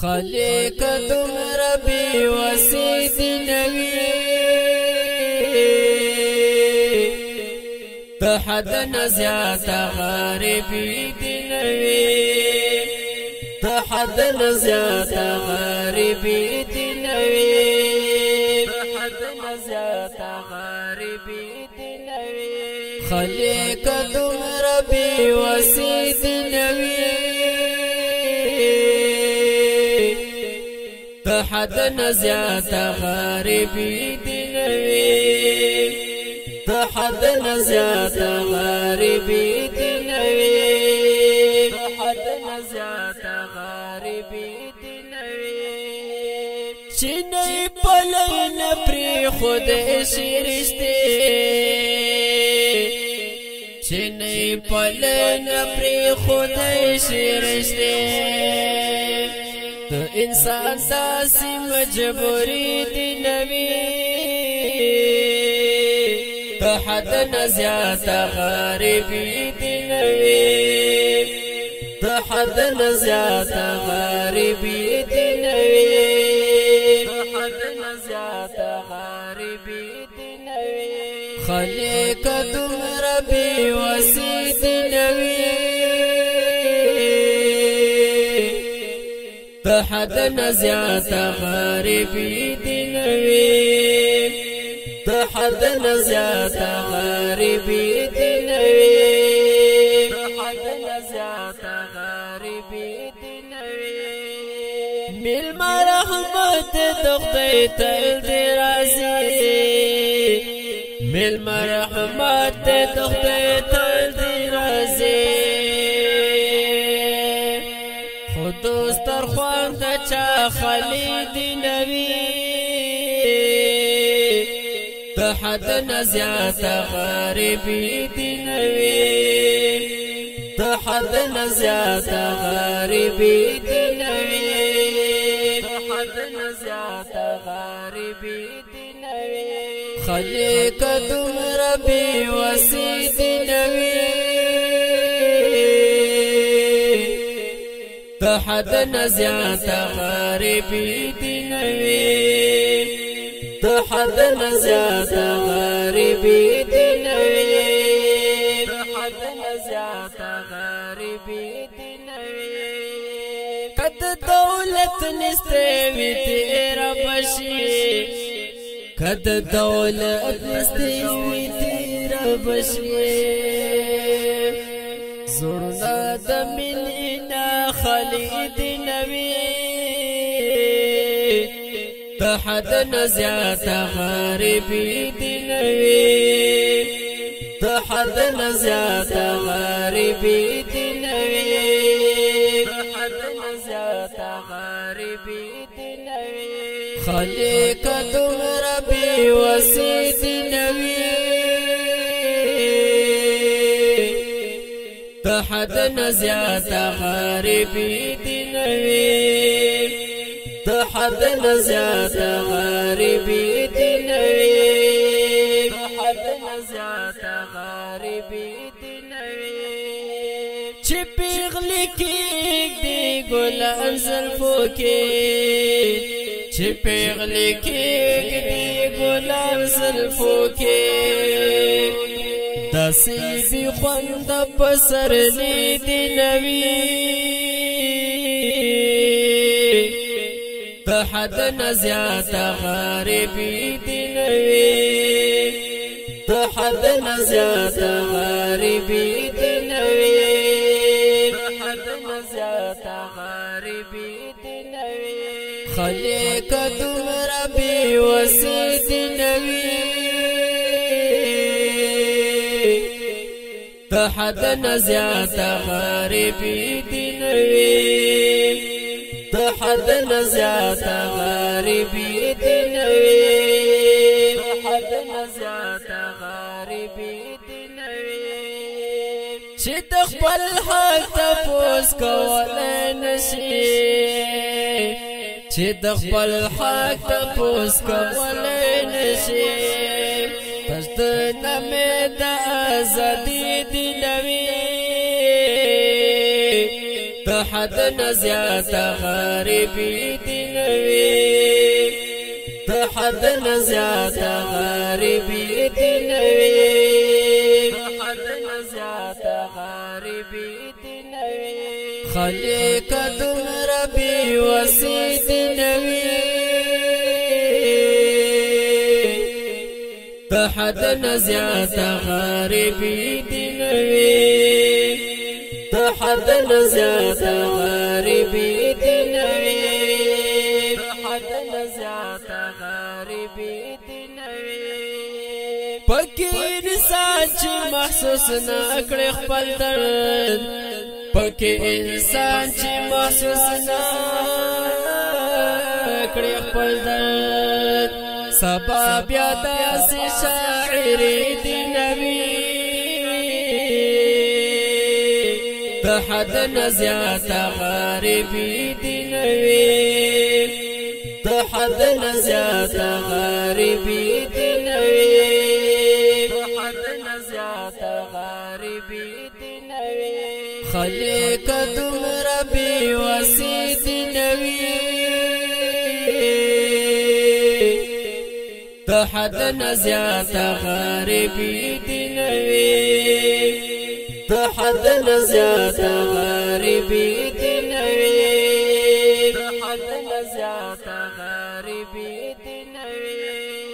خلق دمر بی وسید نوی تحد نزیات غاربی دنوی تحد نزیات غاربی دنوی تحد نزیات غاربی دنوی خلق دمر بی وسید نوی تحد نزیات غاربی دنوی تحد نزیات غاربی دنوی تحد نزیات غاربی دنوی چنئی پلن پری خود شرشتے چنئی پلن پری خود شرشتے تو انسان داسی مجبوری دی نوی تحد نزیات غاربی دی نوی تحد نزیات غاربی دی نوی تحد نزیات غاربی دی نوی خلق دمر بی وسید نوی تحد نزیات غاربی دنوی تحد نزیات غاربی دنوی تحد نزیات غاربی دنوی مل مرحمت دختی تل درازی مل مرحمت دختی تل درازی دوستر خوان دا چا خلید نوی تحد نزیات غاربی دنوی تحد نزیات غاربی دنوی تحد نزیات غاربی دنوی خلق دمر بی وسید نوی تحد نزیات غاربی دنوی تحد نزیات غاربی دنوی تحد نزیات غاربی دنوی قد دولت نستوی تیرا بشی قد دولت نستوی تیرا بشی زرنا دملنا خالد نبی تحد نزیات غاربی دنوی تحد نزیات غاربی دنوی تحد نزیات غاربی دنوی خلق دمر بی وسید نوی تحد نزیات غاربی دنوی تحد نزیات غاربی دنوی تحد نزیات غاربی دنوی چی پیغلی کیک دی گلان زلفو کی چی پیغلی کیک دی گلان زلفو کی داسی بی خوند پسر لید نوی تحد نزیات غاربی دنوی تحد نزیات غاربی دنوی تحد نزیات غاربی دنوی خلق دمر بی وسید نوی تحد نزیات غاربی دنوی تحد نزیات غاربی دنوی تحد نزیات غاربی دنوی چی تخبل حق تفوز کولای نشی چی تخبل حق تفوز کولای نشی پشتنا میں دا آزادی دنوی حد نزیات غریبی دینوی د حد نزیات غریبی دینوی د حد نزیات غریبی دینوی خالق دمر بی وسی دینوی د حد نزیات غریبی دینوی د حد نزیات غریبی دینوی د حد نزیات غریبی دینوی پکې انسان چې محسوس نکړي خپل درد پکې انسان چې محسوس نکړي خپل درد سبا بیا داسې شاعر دینوي د حد نزیات غریبی دینوی د حد نزیات غریبی دینوی د حد نزیات غریبی دینوی خالق دمر بی وسی دینوی د حد نزیات غریبی دینوی د حد نزیات غریبی دینوی د حد نزیات غریبی دینوی